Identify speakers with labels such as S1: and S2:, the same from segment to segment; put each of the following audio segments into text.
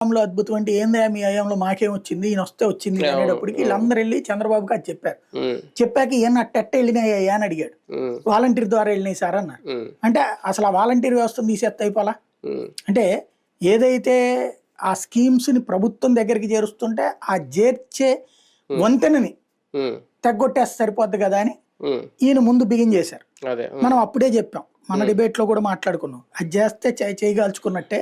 S1: లో అద్భుతం అంటే ఏందా మీ హయాంలో మాకేం వచ్చింది ఈయన వస్తే వచ్చింది అనేటప్పటికి వీళ్ళందరూ వెళ్ళి చంద్రబాబుకి అది చెప్పారు. చెప్పాక ఈయన టెట్ వెళ్ళినాయ్యా అని అడిగాడు. వాలంటీర్ ద్వారా వెళ్ళినాయి సార్ అన్నారు. అంటే అసలు ఆ వాలంటీర్ వ్యవస్థను తీసేస్తే అయిపోలా. అంటే ఏదైతే ఆ స్కీమ్స్ ని ప్రభుత్వం దగ్గరికి చేరుస్తుంటే ఆ చేర్చే వంతెనని తగ్గొట్టేస్తే సరిపోద్ది కదా అని ఈయన ముందు బిగిన్ చేశారు. మనం అప్పుడే చెప్పాం, మన డిబేట్ లో కూడా మాట్లాడుకున్నాం, అది చేస్తే చేయగాల్చుకున్నట్టే.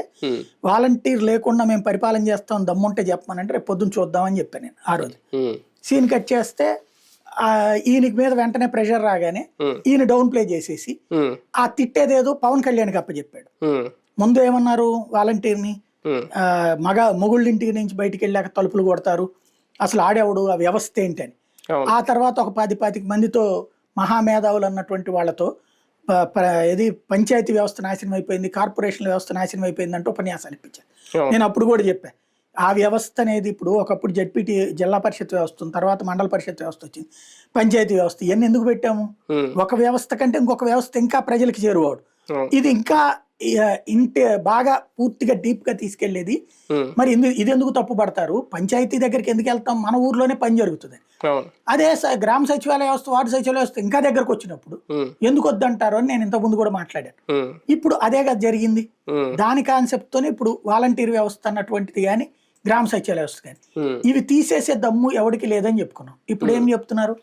S1: వాలంటీర్ లేకుండా మేము పరిపాలన చేస్తాం దమ్ముంటే చెప్పమనంటే రేపు పొద్దున్న చూద్దామని చెప్పాను నేను ఆ రోజు. సీన్ కట్ చేస్తే ఈయనకి మీద వెంటనే ప్రెషర్ రాగానే ఈయన డౌన్ ప్లే చేసేసి ఆ తిట్టేదేదో పవన్ కళ్యాణ్కి అప్పచెప్పాడు. ముందు ఏమన్నారు, వాలంటీర్ని మొగుళ్ళింటికి నుంచి బయటికి వెళ్ళాక తలుపులు కొడతారు, అసలు ఆడేవాడు, ఆ వ్యవస్థ ఏంటని. ఆ తర్వాత ఒక 10-15 మందితో మహామేధావులు అన్నటువంటి వాళ్ళతో ఇది పంచాయతీ వ్యవస్థ నాశనం అయిపోయింది, కార్పొరేషన్ వ్యవస్థ నాశనం అయిపోయింది అంటూ ఉపన్యాసాలు ఇప్పించాను. నేను అప్పుడు కూడా చెప్పాను, ఆ వ్యవస్థ అనేది ఇప్పుడు ఒకప్పుడు జడ్పీటీ జిల్లా పరిషత్ వ్యవస్థ, తర్వాత మండల పరిషత్ వ్యవస్థ వచ్చింది, పంచాయతీ వ్యవస్థ, ఇవన్నీ ఎందుకు పెట్టాము? ఒక వ్యవస్థ కంటే ఇంకొక వ్యవస్థ ఇంకా ప్రజలకు చేరువాడు, ఇది ఇంకా ఇంటి బాగా పూర్తిగా డీప్ గా తీసుకెళ్లేది. మరి ఇది ఎందుకు తప్పు పడతారు? పంచాయతీ దగ్గరికి ఎందుకు వెళ్తాం? మన ఊర్లోనే పని జరుగుతుంది. అదే గ్రామ సచివాలయ వ్యవస్థ, వార్డు సచివాలయ వ్యవస్థ ఇంకా దగ్గరకు వచ్చినప్పుడు ఎందుకు వద్దంటారు అని నేను ఇంత ముందు కూడా మాట్లాడాను. ఇప్పుడు అదే కదా జరిగింది. దాని కాన్సెప్ట్ తోనే ఇప్పుడు వాలంటీర్ వ్యవస్థ అన్నటువంటిది కానీ గ్రామ సచివాలయ వ్యవస్థ కానీ ఇవి తీసేసే దమ్ము ఎవరికి లేదని చెప్పుకున్నాం. ఇప్పుడు ఏం చెప్తున్నారు?